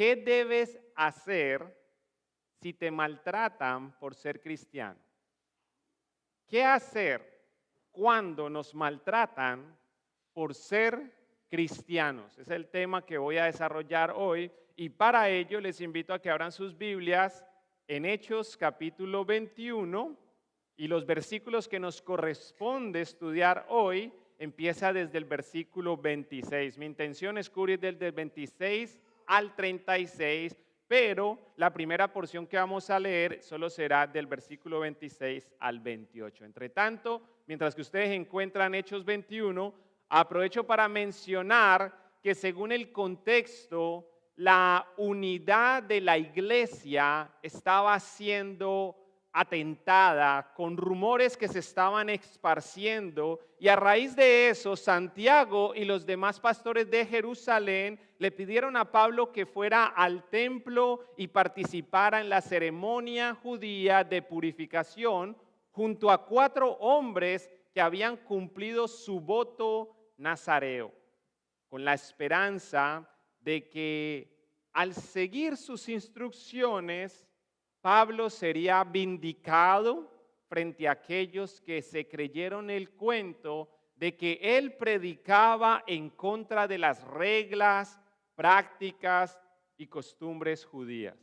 ¿qué debes hacer si te maltratan por ser cristiano? ¿Qué hacer cuando nos maltratan por ser cristianos? Es el tema que voy a desarrollar hoy y para ello les invito a que abran sus Biblias en Hechos capítulo 21 y los versículos que nos corresponde estudiar hoy empieza desde el versículo 26. Mi intención es cubrir desde el 26 al 36, pero la primera porción que vamos a leer solo será del versículo 26 al 28. Entre tanto, mientras que ustedes encuentran Hechos 21, aprovecho para mencionar que según el contexto, la unidad de la iglesia estaba siendo atentada con rumores que se estaban esparciendo y a raíz de eso Santiago y los demás pastores de Jerusalén le pidieron a Pablo que fuera al templo y participara en la ceremonia judía de purificación junto a 4 hombres que habían cumplido su voto nazareo, con la esperanza de que al seguir sus instrucciones Pablo sería vindicado frente a aquellos que se creyeron el cuento de que él predicaba en contra de las reglas, prácticas y costumbres judías.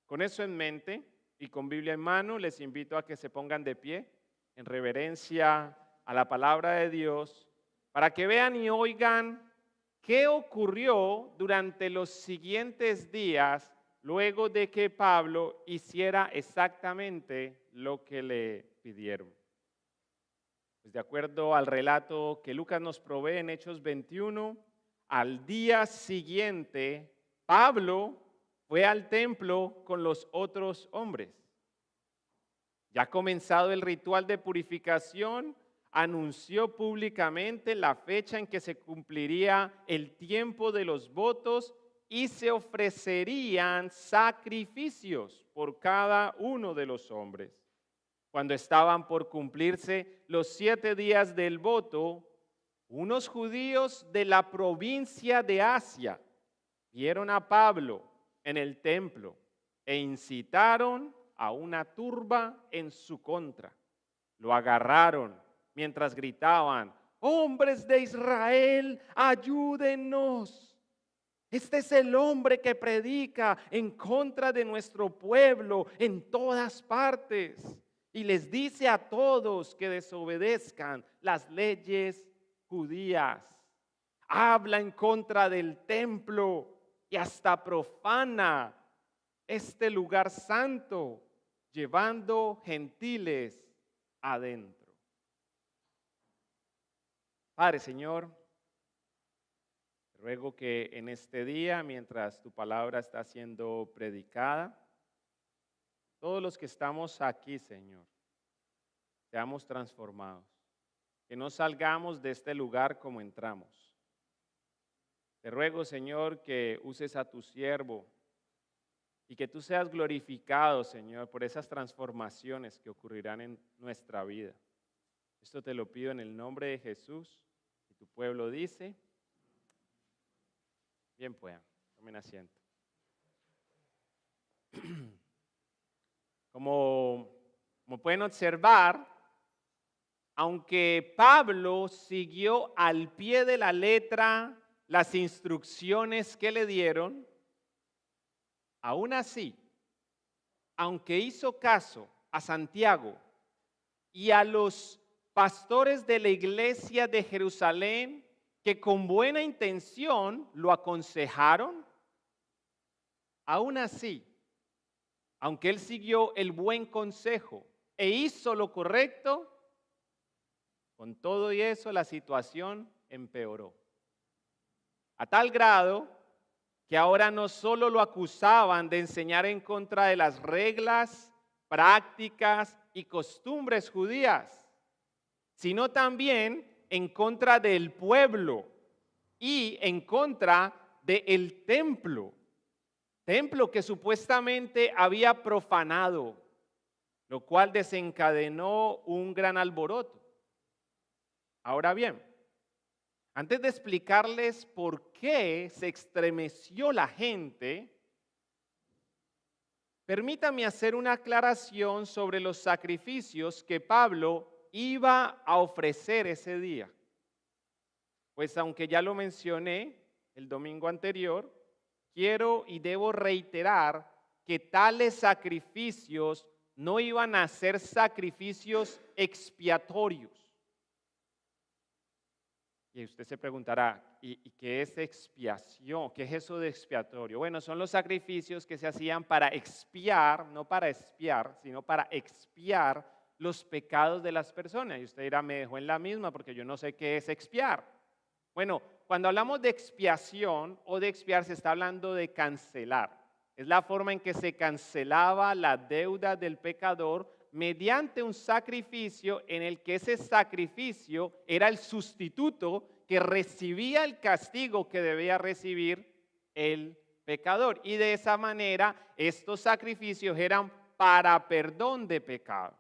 Con eso en mente y con Biblia en mano, les invito a que se pongan de pie en reverencia a la palabra de Dios para que vean y oigan qué ocurrió durante los siguientes días luego de que Pablo hiciera exactamente lo que le pidieron. Pues de acuerdo al relato que Lucas nos provee en Hechos 21, al día siguiente, Pablo fue al templo con los otros hombres. Ya comenzado el ritual de purificación, anunció públicamente la fecha en que se cumpliría el tiempo de los votos y se ofrecerían sacrificios por cada uno de los hombres. Cuando estaban por cumplirse los 7 días del voto, unos judíos de la provincia de Asia vieron a Pablo en el templo e incitaron a una turba en su contra. Lo agarraron mientras gritaban: hombres de Israel, ayúdennos. Este es el hombre que predica en contra de nuestro pueblo en todas partes y les dice a todos que desobedezcan las leyes judías. Habla en contra del templo y hasta profana este lugar santo, llevando gentiles adentro. Padre, Señor, te ruego que en este día, mientras tu palabra está siendo predicada, todos los que estamos aquí, Señor, seamos transformados, que no salgamos de este lugar como entramos. Te ruego, Señor, que uses a tu siervo y que tú seas glorificado, Señor, por esas transformaciones que ocurrirán en nuestra vida. Esto te lo pido en el nombre de Jesús. Y tu pueblo dice: bien puedan, tomen asiento. Como pueden observar, aunque Pablo siguió al pie de la letra las instrucciones que le dieron, aún así, aunque hizo caso a Santiago y a los pastores de la iglesia de Jerusalén, que con buena intención lo aconsejaron, aún así, aunque él siguió el buen consejo e hizo lo correcto, con todo y eso la situación empeoró. A tal grado que ahora no solo lo acusaban de enseñar en contra de las reglas, prácticas y costumbres judías, sino también en contra del pueblo y en contra del templo que supuestamente había profanado, lo cual desencadenó un gran alboroto. Ahora bien, Antes de explicarles por qué se estremeció la gente, permítame hacer una aclaración sobre los sacrificios que Pablo iba a ofrecer ese día. Pues aunque ya lo mencioné el domingo anterior, quiero y debo reiterar que tales sacrificios no iban a ser sacrificios expiatorios. Y usted se preguntará, ¿y qué es expiación? ¿Qué es eso de expiatorio? Bueno, son los sacrificios que se hacían para expiar, no para espiar, sino para expiar los pecados de las personas. Y usted dirá, me dejó en la misma porque yo no sé qué es expiar. Bueno, cuando hablamos de expiación o de expiar, se está hablando de cancelar. Es la forma en que se cancelaba la deuda del pecador mediante un sacrificio en el que ese sacrificio era el sustituto que recibía el castigo que debía recibir el pecador. Y de esa manera, estos sacrificios eran para perdón de pecados.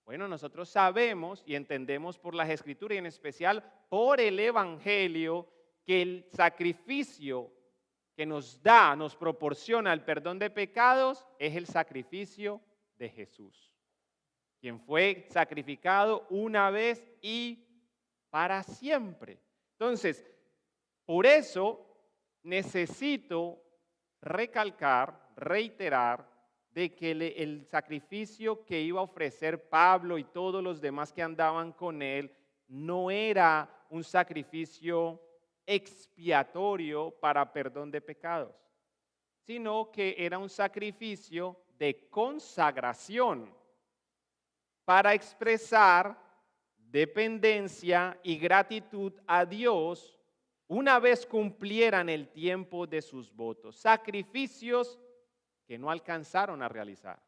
Bueno, nosotros sabemos y entendemos por las Escrituras y en especial por el Evangelio que el sacrificio que nos proporciona el perdón de pecados es el sacrificio de Jesús, quien fue sacrificado una vez y para siempre. Entonces, por eso necesito recalcar, reiterar, de que el sacrificio que iba a ofrecer Pablo y todos los demás que andaban con él no era un sacrificio expiatorio para perdón de pecados, sino que era un sacrificio de consagración para expresar dependencia y gratitud a Dios una vez cumplieran el tiempo de sus votos. Sacrificios que no alcanzaron a realizar.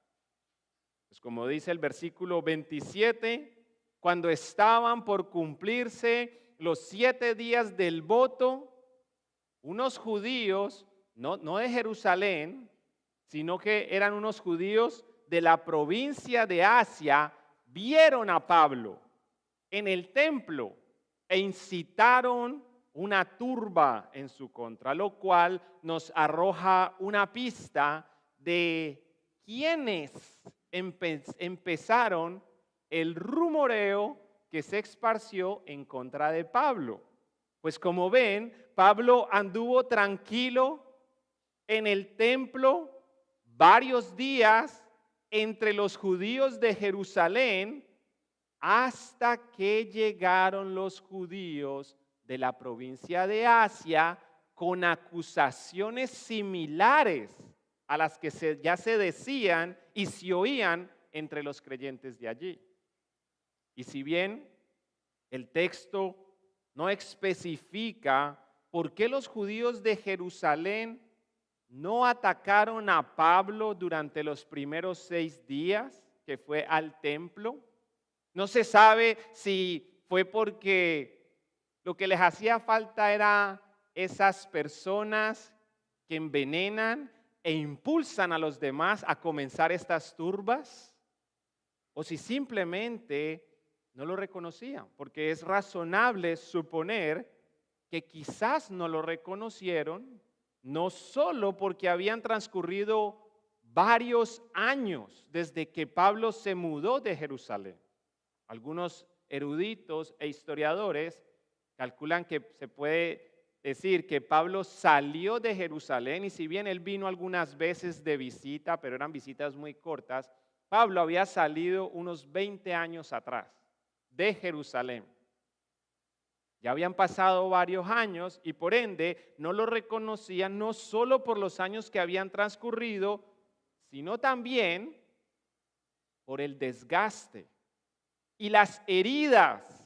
Pues como dice el versículo 27, cuando estaban por cumplirse los 7 días del voto, unos judíos, no de Jerusalén, sino que eran unos judíos de la provincia de Asia, vieron a Pablo en el templo e incitaron una turba en su contra, lo cual nos arroja una pista de quienes empezaron el rumoreo que se esparció en contra de Pablo. Pues como ven, Pablo anduvo tranquilo en el templo varios días entre los judíos de Jerusalén hasta que llegaron los judíos de la provincia de Asia con acusaciones similares a las que ya se decían y se oían entre los creyentes de allí. Y si bien el texto no especifica por qué los judíos de Jerusalén no atacaron a Pablo durante los primeros 6 días que fue al templo, no se sabe si fue porque lo que les hacía falta era esas personas que envenenan e impulsan a los demás a comenzar estas turbas, o si simplemente no lo reconocían, porque es razonable suponer que quizás no lo reconocieron, no solo porque habían transcurrido varios años desde que Pablo se mudó de Jerusalén. Algunos eruditos e historiadores calculan que se puede decir que Pablo salió de Jerusalén y si bien él vino algunas veces de visita, pero eran visitas muy cortas, Pablo había salido unos 20 años atrás de Jerusalén. Ya habían pasado varios años y por ende no lo reconocían no solo por los años que habían transcurrido, sino también por el desgaste y las heridas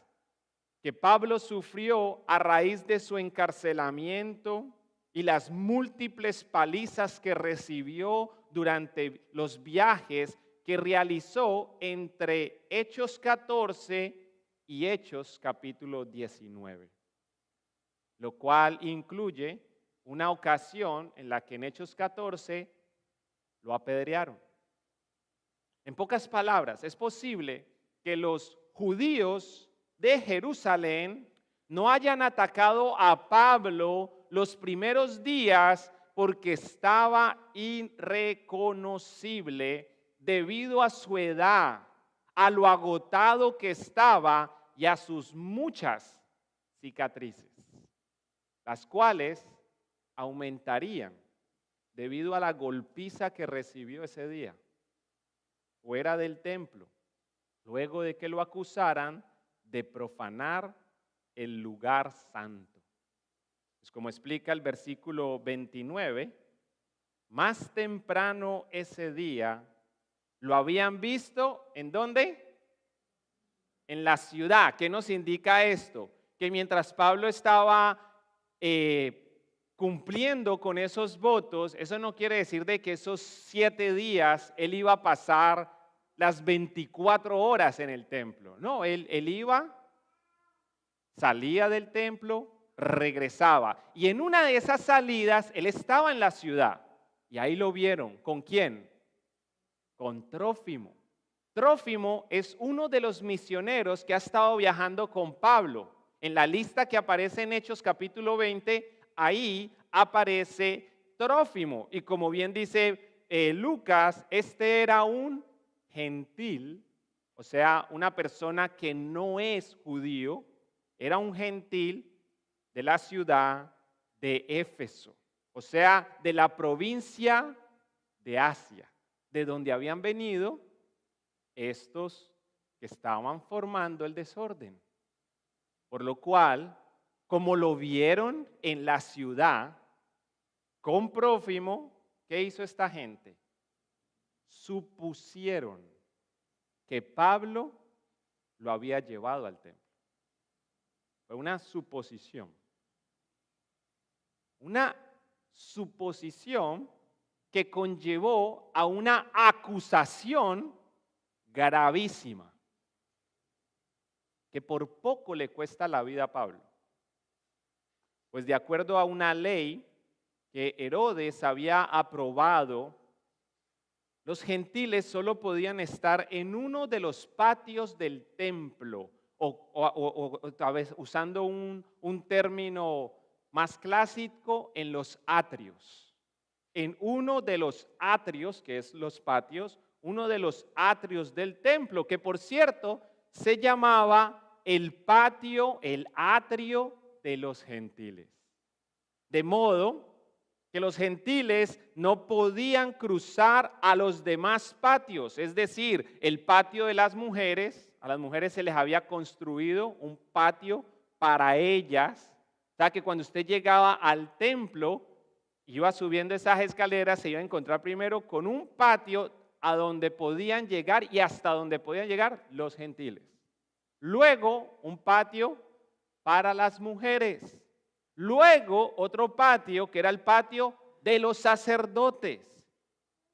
que Pablo sufrió a raíz de su encarcelamiento y las múltiples palizas que recibió durante los viajes que realizó entre Hechos 14 y Hechos capítulo 19, lo cual incluye una ocasión en la que en Hechos 14 lo apedrearon. En pocas palabras, es posible que los judíos de Jerusalén no hayan atacado a Pablo los primeros días porque estaba irreconocible debido a su edad, a lo agotado que estaba y a sus muchas cicatrices, las cuales aumentarían debido a la golpiza que recibió ese día fuera del templo, luego de que lo acusaran de profanar el lugar santo. Pues como explica el versículo 29, más temprano ese día lo habían visto, ¿en dónde? En la ciudad. ¿Qué nos indica esto? Que mientras Pablo estaba cumpliendo con esos votos, eso no quiere decir de que esos 7 días él iba a pasar las 24 horas en el templo. No, él iba, salía del templo, regresaba. Y en una de esas salidas, él estaba en la ciudad. Y ahí lo vieron. ¿Con quién? Con Trófimo. Trófimo es uno de los misioneros que ha estado viajando con Pablo. En la lista que aparece en Hechos capítulo 20, ahí aparece Trófimo. Y como bien dice Lucas, este era un gentil, o sea, una persona que no es judío, era un gentil de la ciudad de Éfeso, o sea, de la provincia de Asia, de donde habían venido estos que estaban formando el desorden. Por lo cual, como lo vieron en la ciudad con Trófimo, ¿qué hizo esta gente? Supusieron que Pablo lo había llevado al templo. Fue una suposición. Una suposición que conllevó a una acusación gravísima, que por poco le cuesta la vida a Pablo. Pues de acuerdo a una ley que Herodes había aprobado, los gentiles solo podían estar en uno de los patios del templo, o tal vez usando un término más clásico, en los atrios. En uno de los atrios, que es los patios, uno de los atrios del templo, que por cierto se llamaba el patio, el atrio de los gentiles. De modo que los gentiles no podían cruzar a los demás patios, es decir, el patio de las mujeres. A las mujeres se les había construido un patio para ellas. O sea que cuando usted llegaba al templo, iba subiendo esas escaleras, se iba a encontrar primero con un patio a donde podían llegar y hasta donde podían llegar los gentiles. Luego un patio para las mujeres. Luego otro patio que era el patio de los sacerdotes.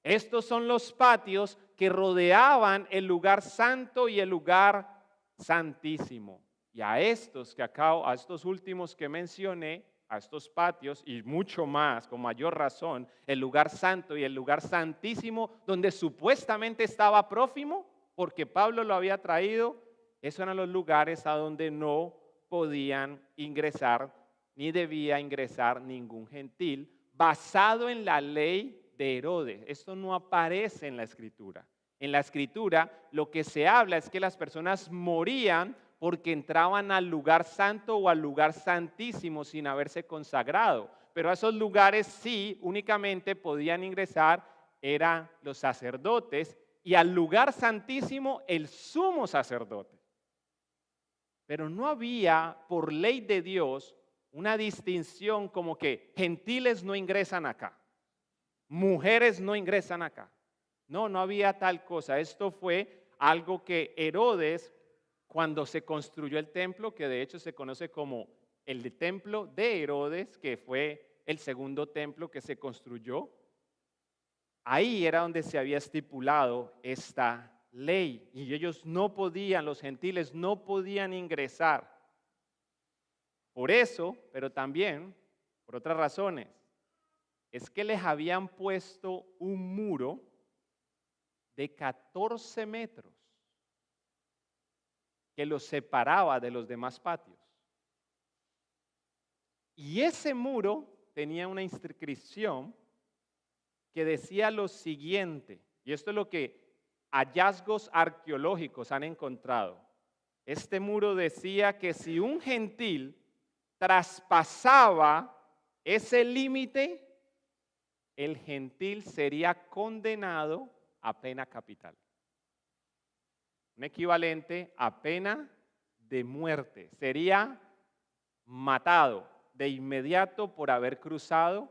Estos son los patios que rodeaban el lugar santo y el lugar santísimo. Y a estos a estos últimos que mencioné, a estos patios y mucho más, con mayor razón, el lugar santo y el lugar santísimo, donde supuestamente estaba Trófimo, porque Pablo lo había traído, esos eran los lugares a donde no podían ingresar ni debía ingresar ningún gentil, basado en la ley de Herodes. Esto no aparece en la Escritura. En la Escritura lo que se habla es que las personas morían porque entraban al lugar santo o al lugar santísimo sin haberse consagrado. Pero a esos lugares sí únicamente podían ingresar eran los sacerdotes y al lugar santísimo el sumo sacerdote. Pero no había por ley de Dios una distinción como que gentiles no ingresan acá, mujeres no ingresan acá. No, no había tal cosa. Esto fue algo que Herodes, cuando se construyó el templo, que de hecho se conoce como el templo de Herodes, que fue el segundo templo que se construyó, ahí era donde se había estipulado esta ley y ellos no podían, los gentiles no podían ingresar. Por eso, pero también por otras razones, es que les habían puesto un muro de 14 metros que los separaba de los demás patios. Y ese muro tenía una inscripción que decía lo siguiente, y esto es lo que hallazgos arqueológicos han encontrado. Este muro decía que si un gentil traspasaba ese límite, el gentil sería condenado a pena capital. Un equivalente a pena de muerte. Sería matado de inmediato por haber cruzado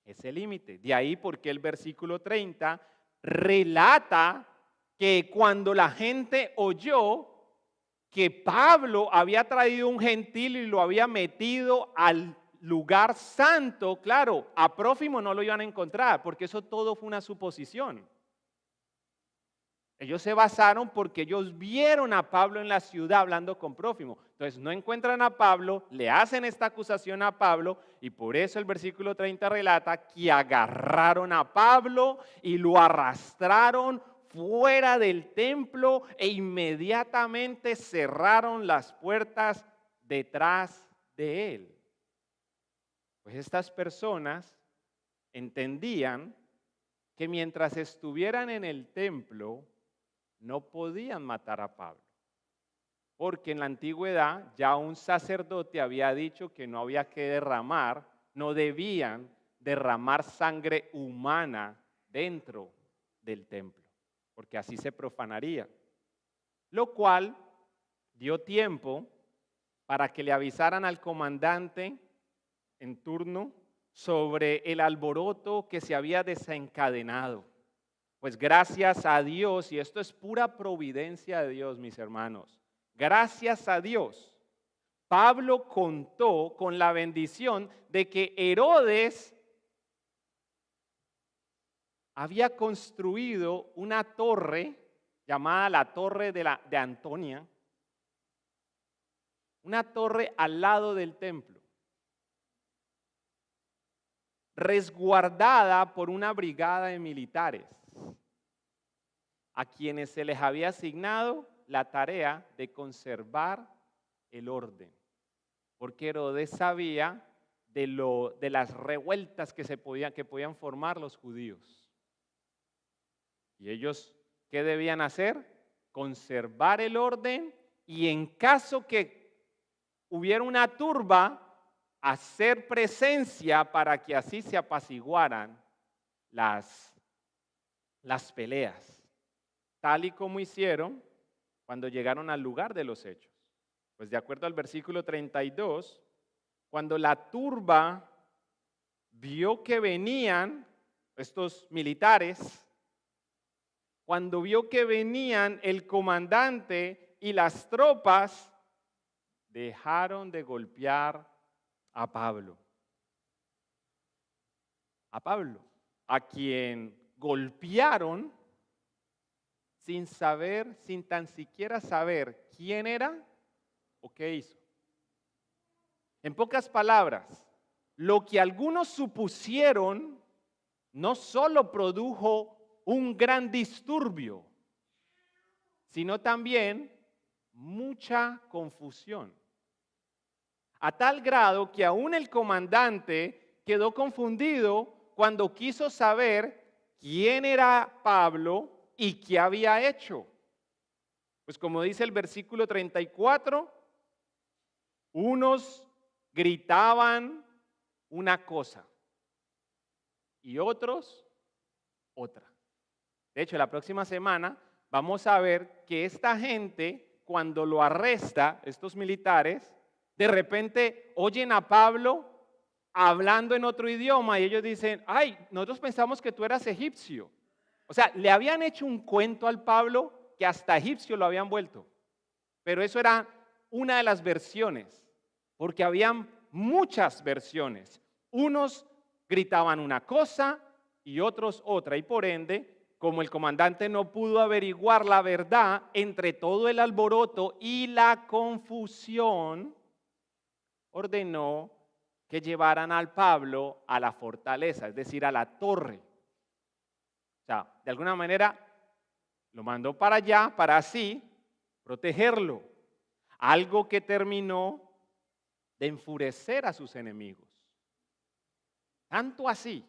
ese límite. De ahí porque el versículo 30 relata que cuando la gente oyó que Pablo había traído un gentil y lo había metido al lugar santo, claro, a Prófimo no lo iban a encontrar, porque eso todo fue una suposición. Ellos se basaron porque ellos vieron a Pablo en la ciudad hablando con Prófimo. Entonces no encuentran a Pablo, le hacen esta acusación a Pablo y por eso el versículo 30 relata que agarraron a Pablo y lo arrastraron fuera del templo e inmediatamente cerraron las puertas detrás de él. Pues estas personas entendían que mientras estuvieran en el templo no podían matar a Pablo, porque en la antigüedad ya un sacerdote había dicho que no había que derramar, no debían derramar sangre humana dentro del templo, porque así se profanaría. Lo cual dio tiempo para que le avisaran al comandante en turno sobre el alboroto que se había desencadenado. Pues gracias a Dios, y esto es pura providencia de Dios, mis hermanos, gracias a Dios, Pablo contó con la bendición de que Herodes había construido una torre llamada la Torre de Antonia, una torre al lado del templo, resguardada por una brigada de militares, a quienes se les había asignado la tarea de conservar el orden, porque Herodes sabía de las revueltas que podían formar los judíos. Y ellos, ¿qué debían hacer? Conservar el orden y en caso que hubiera una turba, hacer presencia para que así se apaciguaran las peleas, tal y como hicieron cuando llegaron al lugar de los hechos. Pues de acuerdo al versículo 32, cuando la turba vio que venían estos militares, cuando vio que venían el comandante y las tropas, dejaron de golpear a Pablo. A quien golpearon sin saber, sin tan siquiera saber quién era o qué hizo. En pocas palabras, lo que algunos supusieron no solo produjo un gran disturbio, sino también mucha confusión. A tal grado que aún el comandante quedó confundido cuando quiso saber quién era Pablo y qué había hecho. Pues como dice el versículo 34, unos gritaban una cosa y otros otra. De hecho, la próxima semana vamos a ver que esta gente, cuando lo arresta, estos militares, de repente oyen a Pablo hablando en otro idioma y ellos dicen, ay, nosotros pensamos que tú eras egipcio. O sea, le habían hecho un cuento al Pablo que hasta egipcio lo habían vuelto. Pero eso era una de las versiones, porque habían muchas versiones. Unos gritaban una cosa y otros otra, y por ende, como el comandante no pudo averiguar la verdad entre todo el alboroto y la confusión, ordenó que llevaran al Pablo a la fortaleza, es decir, a la torre. O sea, de alguna manera lo mandó para allá para así protegerlo. Algo que terminó de enfurecer a sus enemigos. Tanto así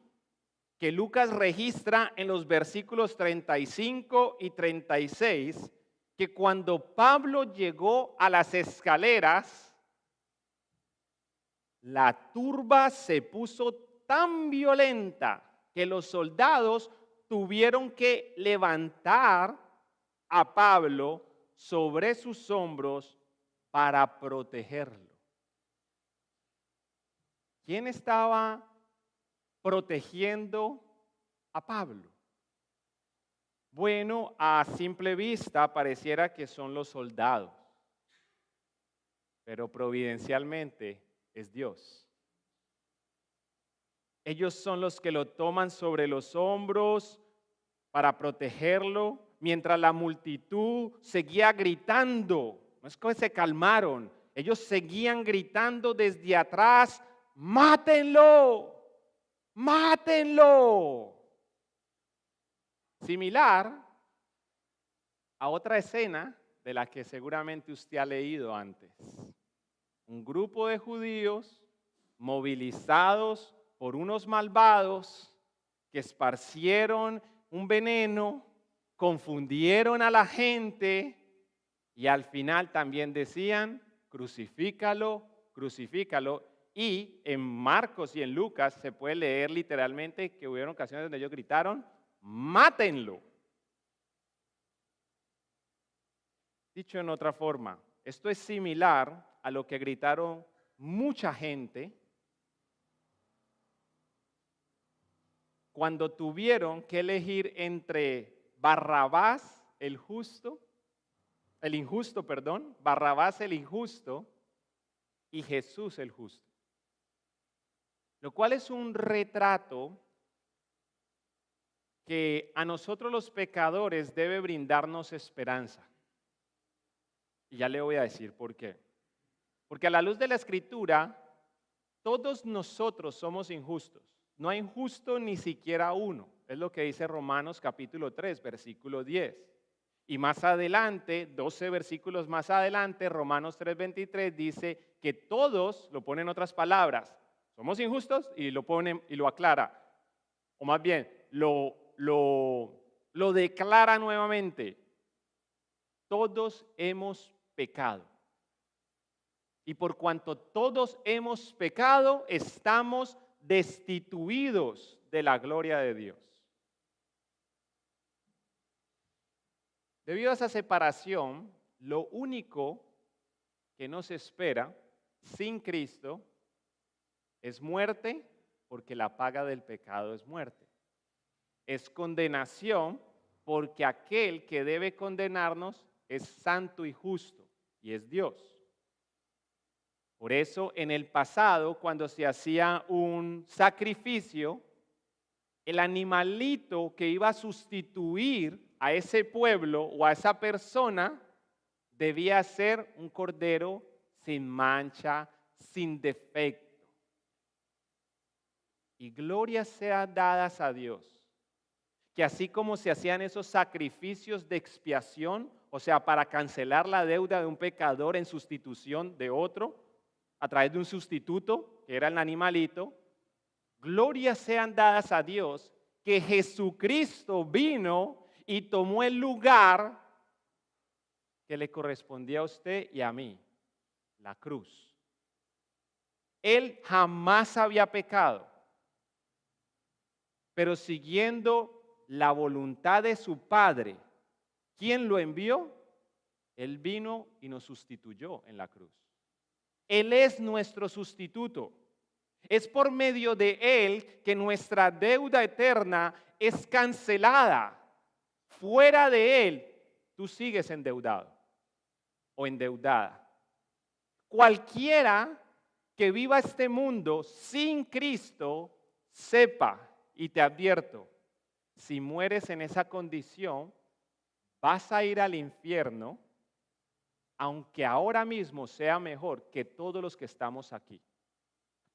que Lucas registra en los versículos 35 y 36 que cuando Pablo llegó a las escaleras, la turba se puso tan violenta que los soldados tuvieron que levantar a Pablo sobre sus hombros para protegerlo. ¿Quién estaba protegiendo a Pablo? Bueno, a simple vista pareciera que son los soldados, pero providencialmente es Dios. Ellos son los que lo toman sobre los hombros para protegerlo, mientras la multitud seguía gritando. No es que se calmaron, ellos seguían gritando desde atrás: ¡mátenlo! ¡Mátenlo! Similar a otra escena de la que seguramente usted ha leído antes. Un grupo de judíos movilizados por unos malvados que esparcieron un veneno, confundieron a la gente y al final también decían: crucifícalo, crucifícalo. Y en Marcos y en Lucas se puede leer literalmente que hubieron ocasiones donde ellos gritaron: mátenlo. Dicho en otra forma, esto es similar a lo que gritaron mucha gente cuando tuvieron que elegir entre Barrabás el injusto, Barrabás el injusto y Jesús el justo. Lo cual es un retrato que a nosotros los pecadores debe brindarnos esperanza. Y ya le voy a decir por qué. Porque a la luz de la Escritura, todos nosotros somos injustos. No hay injusto ni siquiera uno. Es lo que dice Romanos capítulo 3, versículo 10. Y más adelante, 12 versículos más adelante, Romanos 3:23 dice que todos, lo pone en otras palabras, somos injustos, y lo pone y lo aclara. O más bien, lo declara nuevamente. Todos hemos pecado. Y por cuanto todos hemos pecado, estamos destituidos de la gloria de Dios. Debido a esa separación, lo único que nos espera sin Cristo es muerte, porque la paga del pecado es muerte. Es condenación, porque aquel que debe condenarnos es santo y justo, y es Dios. Por eso, en el pasado, cuando se hacía un sacrificio, el animalito que iba a sustituir a ese pueblo o a esa persona debía ser un cordero sin mancha, sin defecto. Y gloria sea dadas a Dios, que así como se hacían esos sacrificios de expiación, o sea, para cancelar la deuda de un pecador en sustitución de otro, a través de un sustituto, que era el animalito, gloria sean dadas a Dios, que Jesucristo vino y tomó el lugar que le correspondía a usted y a mí, la cruz. Él jamás había pecado, pero siguiendo la voluntad de su Padre, ¿quién lo envió? Él vino y nos sustituyó en la cruz. Él es nuestro sustituto. Es por medio de Él que nuestra deuda eterna es cancelada. Fuera de Él, tú sigues endeudado o endeudada. Cualquiera que viva este mundo sin Cristo, sepa, y te advierto, si mueres en esa condición, vas a ir al infierno, aunque ahora mismo sea mejor que todos los que estamos aquí.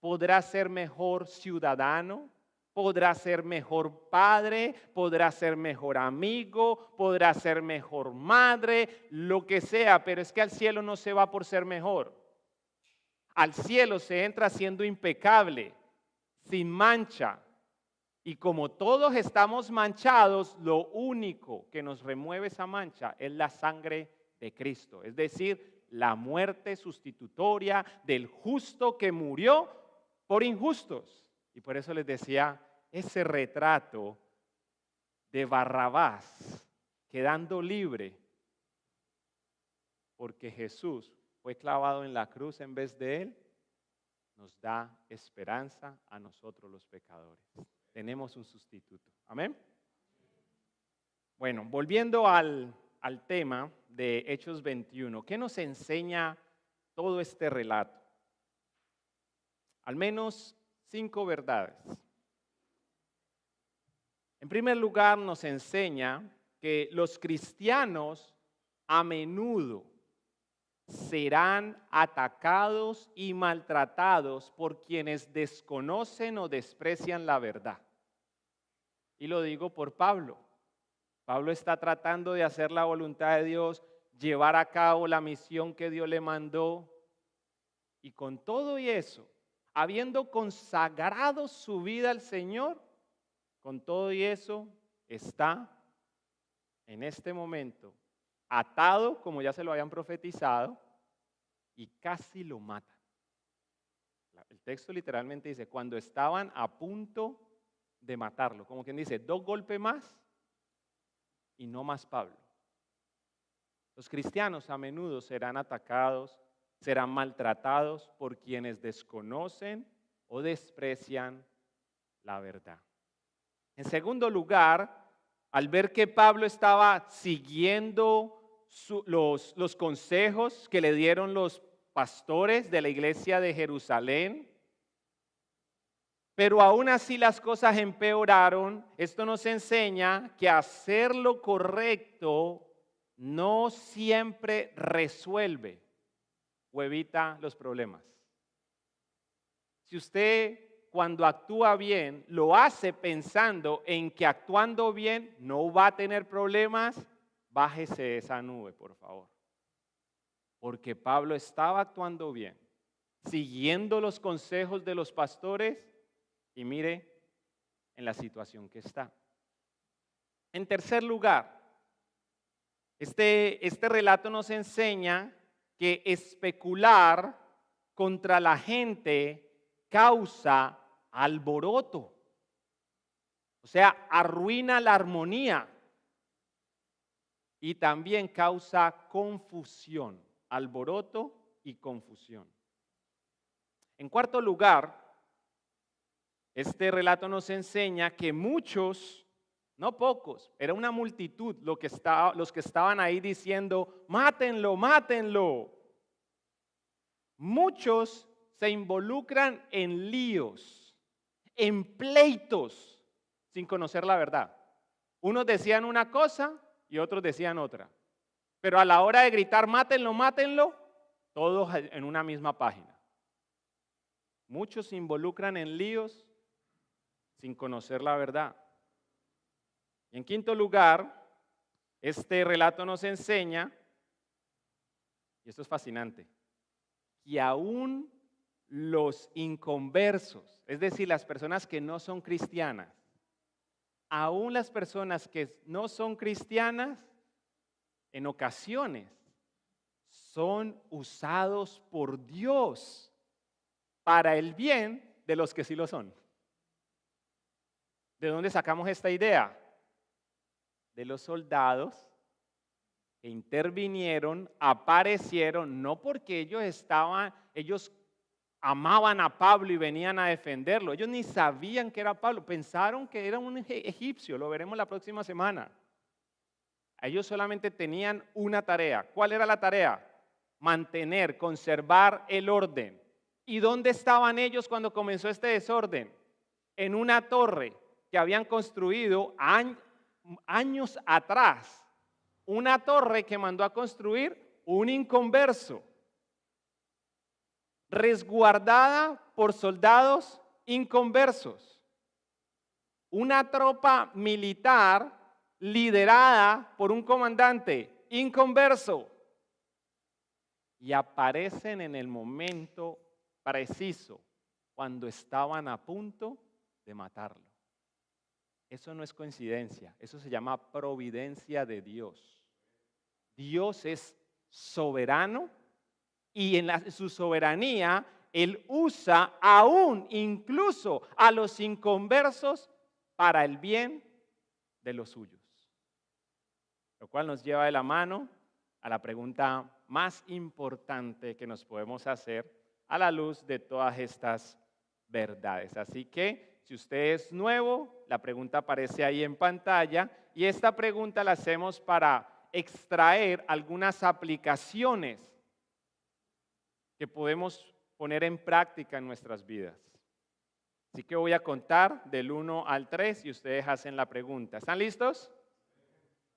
Podrás ser mejor ciudadano, podrás ser mejor padre, podrás ser mejor amigo, podrás ser mejor madre, lo que sea, pero es que al cielo no se va por ser mejor. al cielo se entra siendo impecable, sin mancha. Y como todos estamos manchados, lo único que nos remueve esa mancha es la sangre de Cristo. Es decir, la muerte sustitutoria del justo que murió por injustos. Y por eso les decía, ese retrato de Barrabás quedando libre, porque Jesús fue clavado en la cruz en vez de él, nos da esperanza a nosotros los pecadores. Tenemos un sustituto. Amén. Bueno, volviendo al tema de Hechos 21, ¿qué nos enseña todo este relato? Al menos 5 verdades. En primer lugar, nos enseña que los cristianos a menudo serán atacados y maltratados por quienes desconocen o desprecian la verdad. Y lo digo por Pablo. Pablo está tratando de hacer la voluntad de Dios, llevar a cabo la misión que Dios le mandó. Y con todo y eso, habiendo consagrado su vida al Señor, con todo y eso, está en este momento atado, como ya se lo habían profetizado, y casi lo matan. El texto literalmente dice, cuando estaban a punto de matarlo, como quien dice, 2 golpes más y no más Pablo. Los cristianos a menudo serán atacados, serán maltratados por quienes desconocen o desprecian la verdad. En segundo lugar, al ver que Pablo estaba siguiendo los consejos que le dieron los pastores de la iglesia de Jerusalén, pero aún así las cosas empeoraron, esto nos enseña que hacer lo correcto no siempre resuelve o evita los problemas. Si usted cuando actúa bien lo hace pensando en que actuando bien no va a tener problemas, bájese de esa nube, por favor. Porque Pablo estaba actuando bien, siguiendo los consejos de los pastores y mire en la situación que está. En tercer lugar, este relato nos enseña que especular contra la gente causa alboroto, o sea, arruina la armonía y también causa confusión, alboroto y confusión. En cuarto lugar, este relato nos enseña que muchos, no pocos, era una multitud los que estaban ahí diciendo, mátenlo, mátenlo. Muchos se involucran en líos, en pleitos, sin conocer la verdad. Unos decían una cosa y otros decían otra. Pero a la hora de gritar, mátenlo, mátenlo, todos en una misma página. Muchos se involucran en líos sin conocer la verdad. Y en quinto lugar, este relato nos enseña, y esto es fascinante, que aún los inconversos, es decir, las personas que no son cristianas, aún las personas que no son cristianas, en ocasiones son usados por Dios para el bien de los que sí lo son. ¿De dónde sacamos esta idea? De los soldados que intervinieron, aparecieron, no porque ellos amaban a Pablo y venían a defenderlo. Ellos ni sabían que era Pablo, pensaron que era un egipcio, lo veremos la próxima semana. Ellos solamente tenían una tarea. ¿Cuál era la tarea? Mantener, conservar el orden. ¿Y dónde estaban ellos cuando comenzó este desorden? En una torre que habían construido años atrás. Una torre que mandó a construir un inconverso, resguardada por soldados inconversos. Una tropa militar liderada por un comandante inconverso. Y aparecen en el momento preciso, cuando estaban a punto de matarlo. Eso no es coincidencia, eso se llama providencia de Dios. Dios es soberano y en su soberanía Él usa aún incluso a los inconversos para el bien de los suyos. Lo cual nos lleva de la mano a la pregunta más importante que nos podemos hacer a la luz de todas estas verdades. Así que si usted es nuevo, la pregunta aparece ahí en pantalla y esta pregunta la hacemos para extraer algunas aplicaciones que podemos poner en práctica en nuestras vidas. Así que voy a contar del 1 al 3 y ustedes hacen la pregunta. ¿Están listos?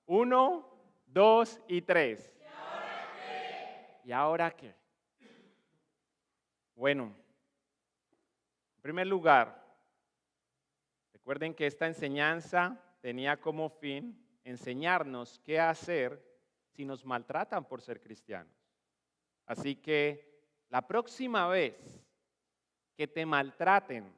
1, 2 y 3. ¿Y ahora qué? ¿Y ahora qué? Bueno, en primer lugar, recuerden que esta enseñanza tenía como fin enseñarnos qué hacer si nos maltratan por ser cristianos. Así que la próxima vez que te maltraten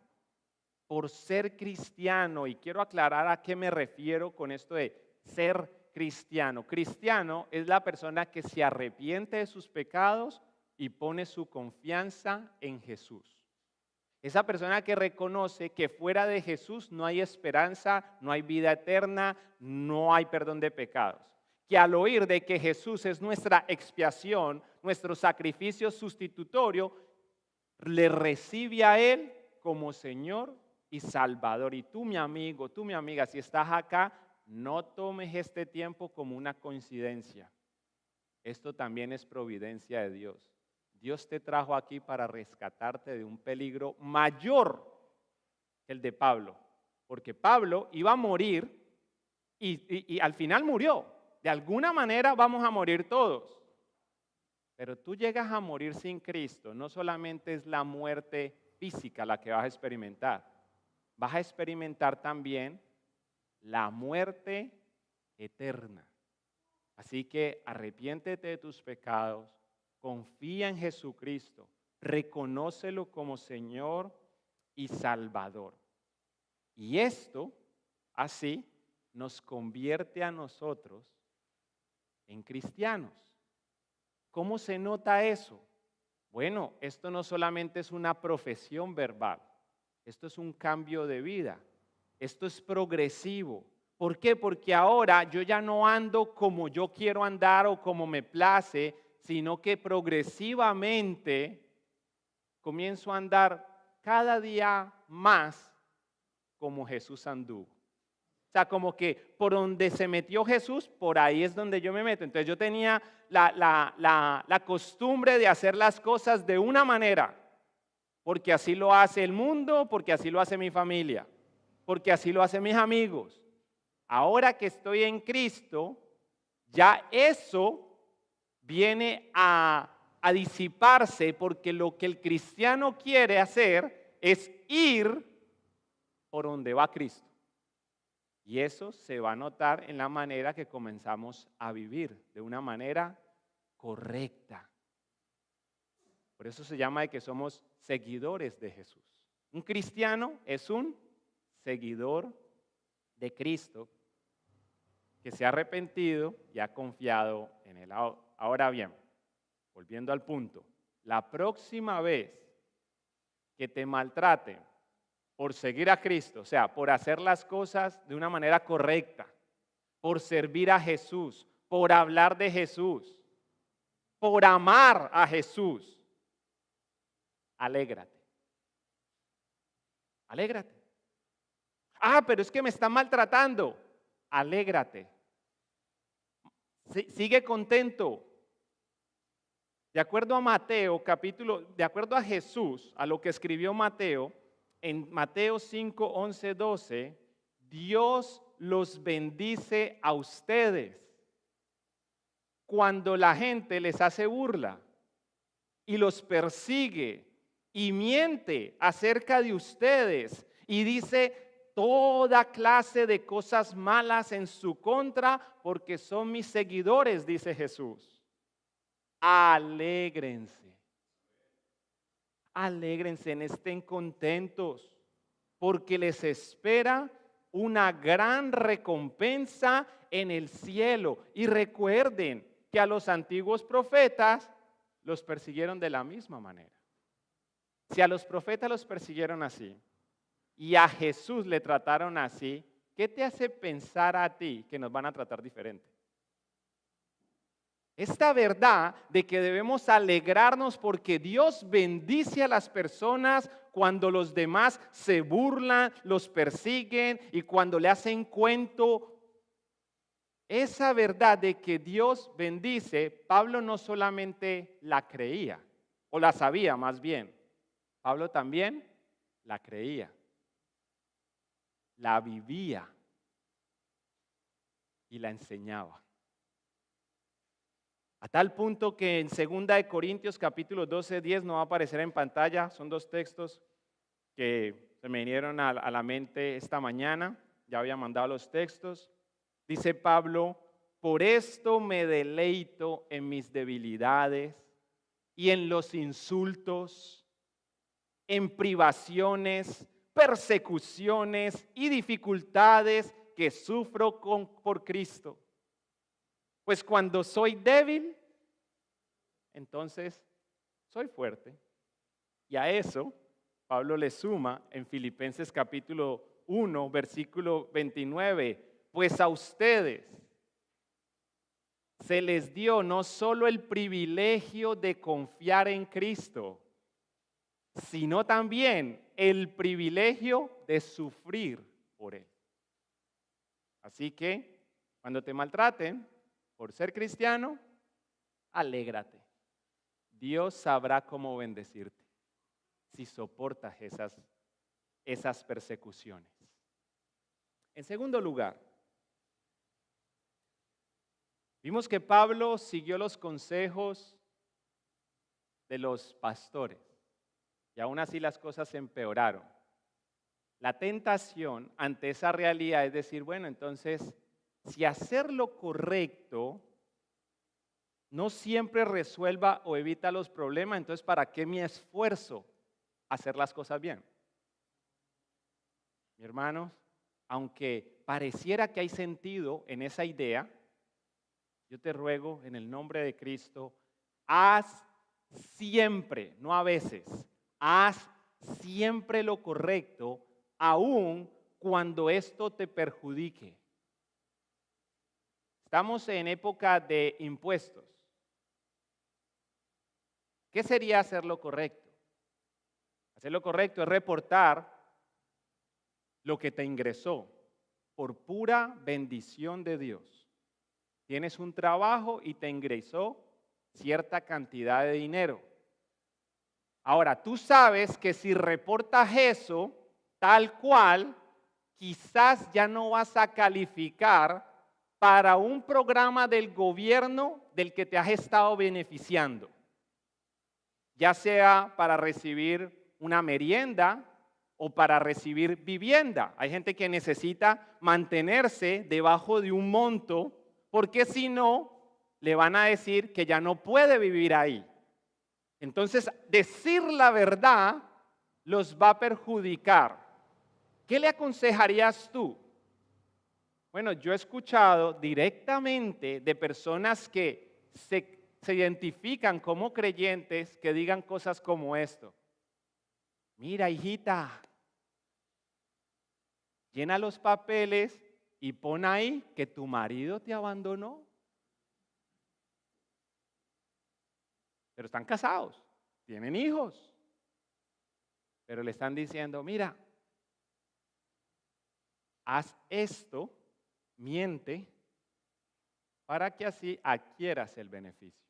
por ser cristiano, y quiero aclarar a qué me refiero con esto de ser cristiano. Cristiano es la persona que se arrepiente de sus pecados y pone su confianza en Jesús. Esa persona que reconoce que fuera de Jesús no hay esperanza, no hay vida eterna, no hay perdón de pecados. Que al oír de que Jesús es nuestra expiación, nuestro sacrificio sustitutorio, le recibe a Él como Señor y Salvador. Y tú, mi amigo, tú, mi amiga, si estás acá, no tomes este tiempo como una coincidencia. Esto también es providencia de Dios. Dios te trajo aquí para rescatarte de un peligro mayor que el de Pablo. Porque Pablo iba a morir y al final murió. De alguna manera vamos a morir todos. Pero tú llegas a morir sin Cristo, no solamente es la muerte física la que vas a experimentar. Vas a experimentar también la muerte eterna. Así que arrepiéntete de tus pecados, confía en Jesucristo, reconócelo como Señor y Salvador. Y esto, así, nos convierte a nosotros en cristianos. ¿Cómo se nota eso? Bueno, esto no solamente es una profesión verbal, esto es un cambio de vida, esto es progresivo. ¿Por qué? Porque ahora yo ya no ando como yo quiero andar o como me place, sino que progresivamente comienzo a andar cada día más como Jesús anduvo. O sea, como que por donde se metió Jesús, por ahí es donde yo me meto. Entonces yo tenía la costumbre de hacer las cosas de una manera, porque así lo hace el mundo, porque así lo hace mi familia, porque así lo hacen mis amigos. Ahora que estoy en Cristo, ya eso viene a disiparse, porque lo que el cristiano quiere hacer es ir por donde va Cristo. Y eso se va a notar en la manera que comenzamos a vivir, de una manera correcta. Por eso se llama de que somos seguidores de Jesús. Un cristiano es un seguidor de Cristo que se ha arrepentido y ha confiado en Él. Ahora bien, volviendo al punto, la próxima vez que te maltraten por seguir a Cristo, o sea, por hacer las cosas de una manera correcta, por servir a Jesús, por hablar de Jesús, por amar a Jesús, alégrate. Alégrate. Ah, pero es que me están maltratando. Alégrate. Sigue contento. De acuerdo a Mateo, de acuerdo a Jesús, a lo que escribió Mateo, en Mateo 5, 11, 12, Dios los bendice a ustedes cuando la gente les hace burla y los persigue y miente acerca de ustedes y dice toda clase de cosas malas en su contra porque son mis seguidores, dice Jesús. Alégrense. alégrense, estén contentos, porque les espera una gran recompensa en el cielo. Y recuerden que a los antiguos profetas los persiguieron de la misma manera. Si a los profetas los persiguieron así y a Jesús le trataron así, ¿qué te hace pensar a ti que nos van a tratar diferente? Esta verdad de que debemos alegrarnos porque Dios bendice a las personas cuando los demás se burlan, los persiguen y cuando le hacen cuento. Esa verdad de que Dios bendice, Pablo no solamente la creía, o la sabía más bien, Pablo también la creía, la vivía y la enseñaba. A tal punto que en 2 Corintios capítulo 12, 10 no va a aparecer en pantalla, son dos textos que se me vinieron a la mente esta mañana, ya había mandado los textos. Dice Pablo, por esto me deleito en mis debilidades y en los insultos, en privaciones, persecuciones y dificultades que sufro por Cristo. Pues cuando soy débil, entonces soy fuerte. Y a eso Pablo le suma en Filipenses capítulo 1, versículo 29, pues a ustedes se les dio no solo el privilegio de confiar en Cristo, sino también el privilegio de sufrir por Él. Así que cuando te maltraten por ser cristiano, alégrate. Dios sabrá cómo bendecirte si soportas esas persecuciones. En segundo lugar, vimos que Pablo siguió los consejos de los pastores y aún así las cosas se empeoraron. La tentación ante esa realidad es decir, bueno, entonces, si hacer lo correcto no siempre resuelva o evita los problemas, entonces ¿para qué mi esfuerzo hacer las cosas bien? Mi hermanos, aunque pareciera que hay sentido en esa idea, yo te ruego en el nombre de Cristo, haz siempre, no a veces, haz siempre lo correcto, aun cuando esto te perjudique. Estamos en época de impuestos. ¿Qué sería hacer lo correcto? Hacer lo correcto es reportar lo que te ingresó por pura bendición de Dios. Tienes un trabajo y te ingresó cierta cantidad de dinero. Ahora, tú sabes que si reportas eso tal cual, quizás ya no vas a calificar para un programa del gobierno del que te has estado beneficiando, ya sea para recibir una merienda o para recibir vivienda. Hay gente que necesita mantenerse debajo de un monto porque si no, le van a decir que ya no puede vivir ahí. Entonces, decir la verdad los va a perjudicar. ¿Qué le aconsejarías tú? Bueno, yo he escuchado directamente de personas que se identifican como creyentes que digan cosas como esto. Mira, hijita, llena los papeles y pon ahí que tu marido te abandonó. Pero están casados, tienen hijos. Pero le están diciendo, mira, haz esto, miente, para que así adquieras el beneficio.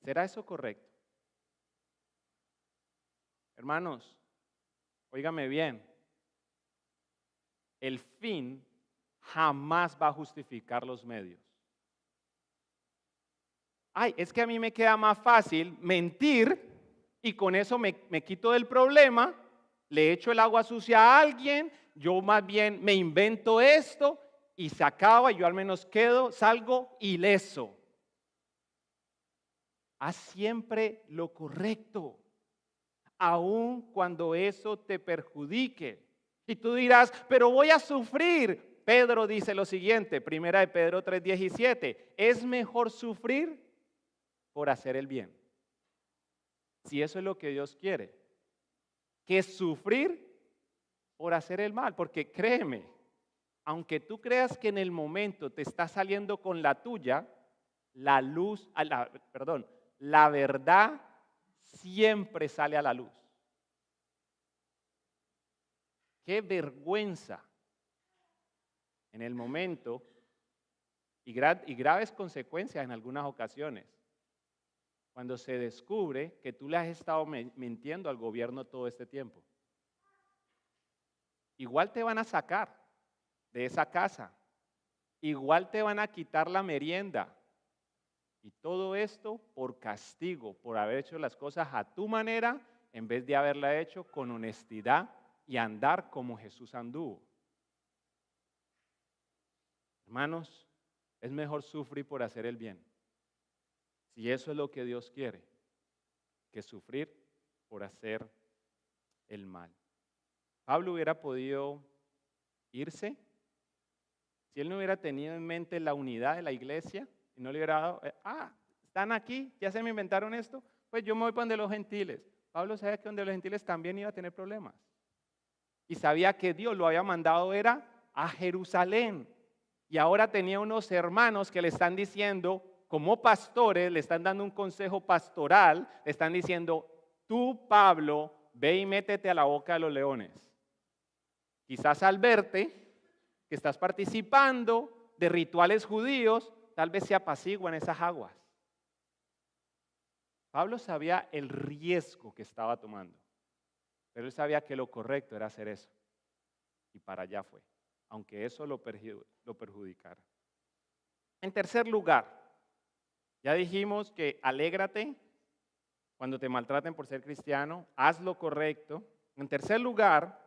¿Será eso correcto? Hermanos, óigame bien, el fin jamás va a justificar los medios. Ay, es que a mí me queda más fácil mentir y con eso me quito del problema, le echo el agua sucia a alguien, yo más bien me invento esto y se acaba, yo al menos salgo ileso. haz siempre lo correcto, aun cuando eso te perjudique. Y tú dirás, pero voy a sufrir. Pedro dice lo siguiente, 1 de Pedro 3:17, es mejor sufrir por hacer el bien. Si eso es lo que Dios quiere, que sufrir por hacer el mal, porque créeme, aunque tú creas que en el momento te está saliendo con la tuya, la verdad siempre sale a la luz. Qué vergüenza en el momento y graves consecuencias en algunas ocasiones, cuando se descubre que tú le has estado mintiendo al gobierno todo este tiempo. Igual te van a sacar de esa casa, igual te van a quitar la merienda, y todo esto por castigo, por haber hecho las cosas a tu manera, en vez de haberla hecho con honestidad y andar como Jesús anduvo. Hermanos, es mejor sufrir por hacer el bien, si eso es lo que Dios quiere, que sufrir por hacer el mal. Pablo hubiera podido irse si él no hubiera tenido en mente la unidad de la iglesia y no le hubiera dado, están aquí, ya se me inventaron esto, pues yo me voy para donde los gentiles. Pablo sabía que donde los gentiles también iba a tener problemas. Y sabía que Dios lo había mandado era a Jerusalén. Y ahora tenía unos hermanos que le están diciendo, como pastores, le están dando un consejo pastoral, le están diciendo, tú, Pablo, ve y métete a la boca de los leones. Quizás al verte que estás participando de rituales judíos, tal vez se apaciguan esas aguas. Pablo sabía el riesgo que estaba tomando, pero él sabía que lo correcto era hacer eso. Y para allá fue, aunque eso lo perjudicara. En tercer lugar, ya dijimos que alégrate cuando te maltraten por ser cristiano, haz lo correcto. En tercer lugar,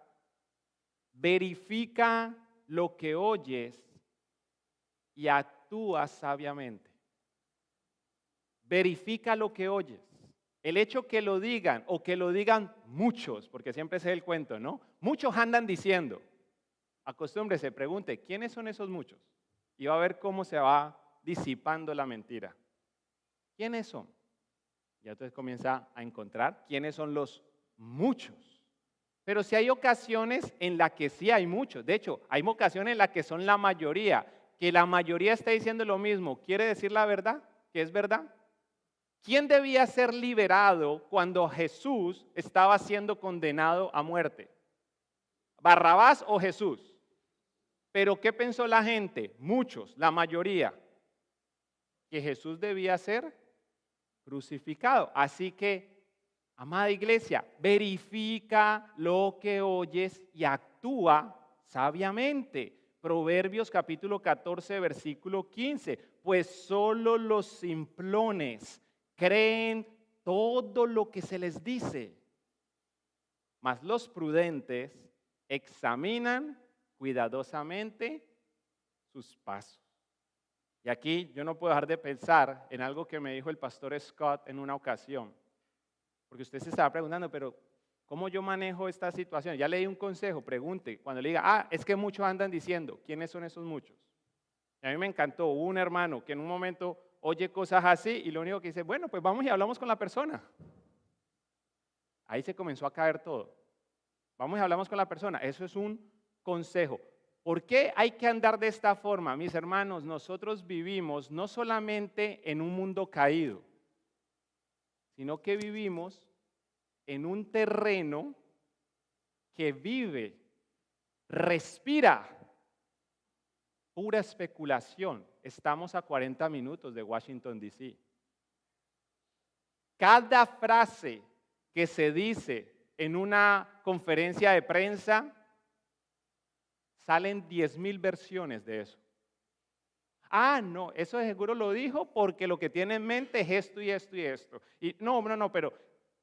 verifica lo que oyes y actúa sabiamente. Verifica lo que oyes. El hecho que lo digan o que lo digan muchos, porque siempre ese es el cuento, ¿no? Muchos andan diciendo. Acostúmbrese, pregunte, ¿quiénes son esos muchos? Y va a ver cómo se va disipando la mentira. ¿Quiénes son? Ya entonces comienza a encontrar quiénes son los muchos. Pero sí hay ocasiones en las que sí hay muchos. De hecho, hay ocasiones en las que son la mayoría. Que la mayoría está diciendo lo mismo. ¿Quiere decir la verdad? ¿Que es verdad? ¿Quién debía ser liberado cuando Jesús estaba siendo condenado a muerte? ¿Barrabás o Jesús? Pero ¿qué pensó la gente? Muchos, la mayoría, que Jesús debía ser crucificado. Así que, amada iglesia, verifica lo que oyes y actúa sabiamente. Proverbios capítulo 14, versículo 15. Pues solo los simplones creen todo lo que se les dice, mas los prudentes examinan cuidadosamente sus pasos. Y aquí yo no puedo dejar de pensar en algo que me dijo el pastor Scott en una ocasión, porque usted se estaba preguntando, pero ¿cómo yo manejo esta situación? Ya le di un consejo, pregunte, cuando le diga, es que muchos andan diciendo, ¿quiénes son esos muchos? Y a mí me encantó, hubo un hermano que en un momento oye cosas así y lo único que dice, bueno, pues vamos y hablamos con la persona. Ahí se comenzó a caer todo. Vamos y hablamos con la persona, eso es un consejo. ¿Por qué hay que andar de esta forma? Mis hermanos, nosotros vivimos no solamente en un mundo caído, sino que vivimos en un terreno que vive, respira, pura especulación. Estamos a 40 minutos de Washington, D.C. Cada frase que se dice en una conferencia de prensa, salen 10,000 versiones de eso. No, eso de seguro lo dijo porque lo que tiene en mente es esto y esto y esto. Y no, pero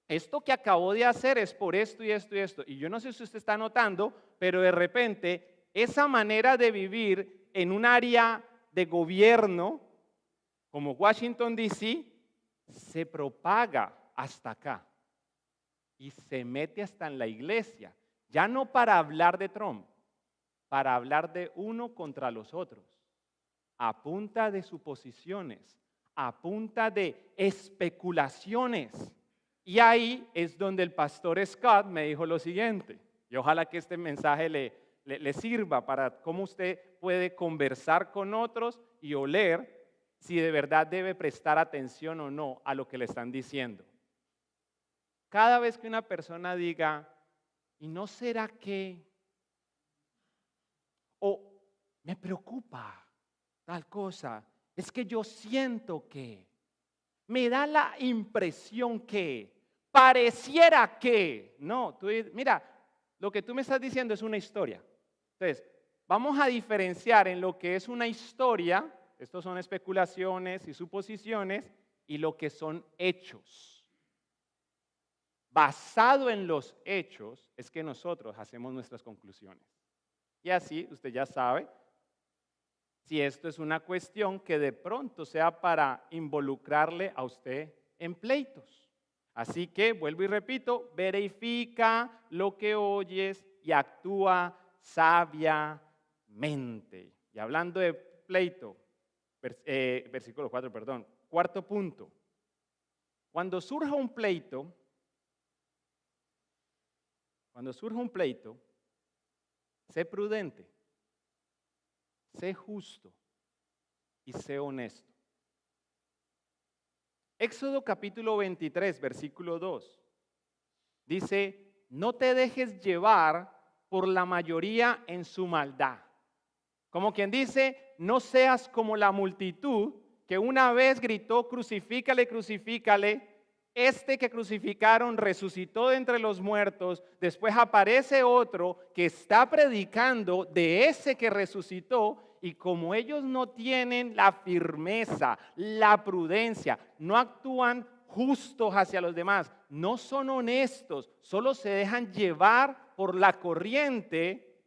esto que acabó de hacer es por esto y esto y esto. Y yo no sé si usted está notando, pero de repente esa manera de vivir en un área de gobierno como Washington, D.C., se propaga hasta acá y se mete hasta en la iglesia, ya no para hablar de Trump, para hablar de uno contra los otros, a punta de suposiciones, a punta de especulaciones. Y ahí es donde el pastor Scott me dijo lo siguiente, y ojalá que este mensaje le sirva para cómo usted puede conversar con otros y oler si de verdad debe prestar atención o no a lo que le están diciendo. Cada vez que una persona diga, ¿y no será que? O me preocupa tal cosa, es que yo siento que, me da la impresión que, pareciera que, no, mira, lo que tú me estás diciendo es una historia. Entonces, vamos a diferenciar en lo que es una historia, estos son especulaciones y suposiciones, y lo que son hechos. Basado en los hechos es que nosotros hacemos nuestras conclusiones. Y así usted ya sabe si esto es una cuestión que de pronto sea para involucrarle a usted en pleitos. Así que, vuelvo y repito, verifica lo que oyes y actúa sabiamente. Y hablando de pleito, versículo 4, perdón, cuarto punto. Cuando surja un pleito, sé prudente, sé justo y sé honesto. Éxodo capítulo 23, versículo 2, dice, no te dejes llevar por la mayoría en su maldad. Como quien dice, no seas como la multitud que una vez gritó, crucifícale, crucifícale. Este que crucificaron resucitó de entre los muertos. Después aparece otro que está predicando de ese que resucitó. Y como ellos no tienen la firmeza, la prudencia, no actúan justos hacia los demás, no son honestos, solo se dejan llevar por la corriente,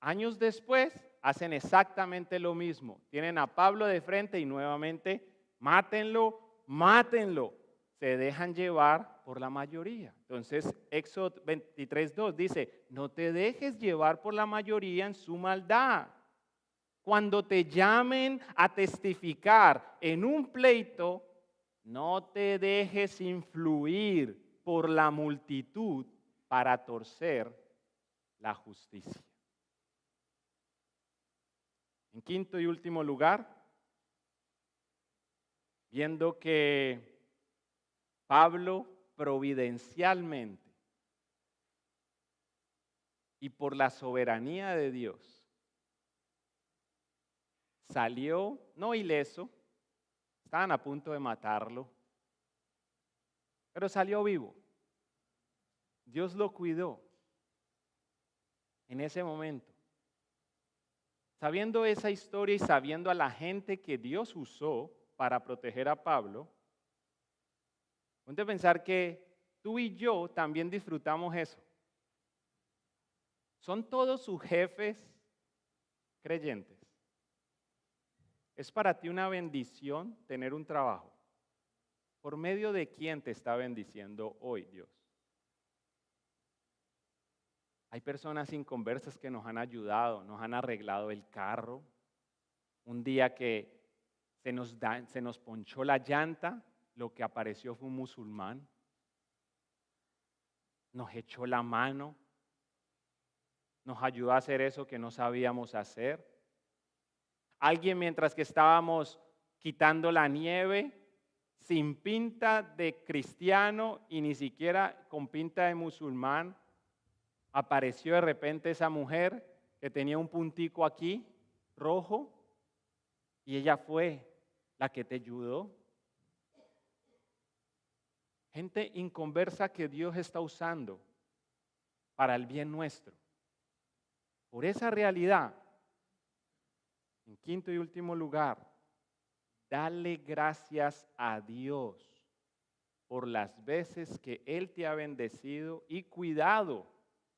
años después hacen exactamente lo mismo. Tienen a Pablo de frente y nuevamente, mátenlo, mátenlo. Se dejan llevar por la mayoría. Entonces, Éxodo 23:2 dice, no te dejes llevar por la mayoría en su maldad. Cuando te llamen a testificar en un pleito, no te dejes influir por la multitud para torcer la justicia. En quinto y último lugar, viendo que Pablo providencialmente y por la soberanía de Dios salió no ileso, estaban a punto de matarlo, pero salió vivo. Dios lo cuidó en ese momento. Sabiendo esa historia y sabiendo a la gente que Dios usó para proteger a Pablo, ponte a pensar que tú y yo también disfrutamos eso. ¿Son todos sus jefes creyentes? ¿Es para ti una bendición tener un trabajo? ¿Por medio de quién te está bendiciendo hoy Dios? Hay personas inconversas que nos han ayudado, nos han arreglado el carro. Un día que se nos ponchó la llanta, lo que apareció fue un musulmán. Nos echó la mano, nos ayudó a hacer eso que no sabíamos hacer. Alguien mientras que estábamos quitando la nieve, sin pinta de cristiano y ni siquiera con pinta de musulmán, apareció de repente esa mujer que tenía un puntico aquí, rojo, y ella fue la que te ayudó. Gente inconversa que Dios está usando para el bien nuestro. Por esa realidad, en quinto y último lugar, dale gracias a Dios por las veces que Él te ha bendecido y cuidado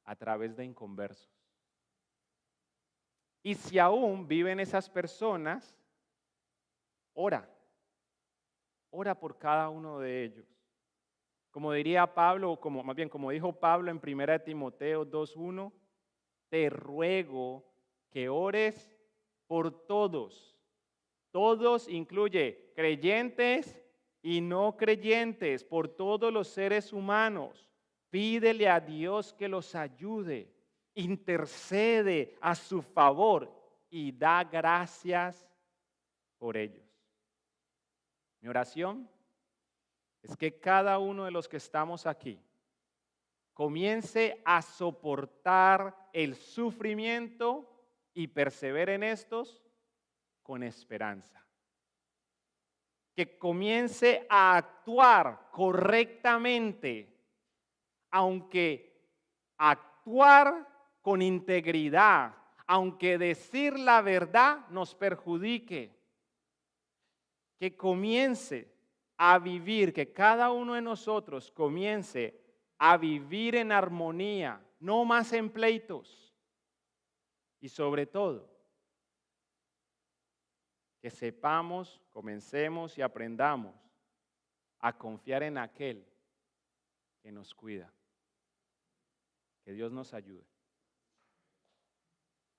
a través de inconversos. Y si aún viven esas personas, ora. ora por cada uno de ellos. Como diría Pablo, o como, más bien como dijo Pablo en 1 Timoteo 2:1, te ruego que ores por todos. Todos incluye creyentes y no creyentes, por todos los seres humanos. Pídele a Dios que los ayude, intercede a su favor y da gracias por ellos. Mi oración es que cada uno de los que estamos aquí comience a soportar el sufrimiento y persevere en estos con esperanza. Que comience a actuar correctamente, aunque actuar con integridad, aunque decir la verdad nos perjudique. Que comience a vivir, que cada uno de nosotros comience a vivir en armonía, no más en pleitos. Y sobre todo, que sepamos, comencemos y aprendamos a confiar en aquel que nos cuida. Que Dios nos ayude.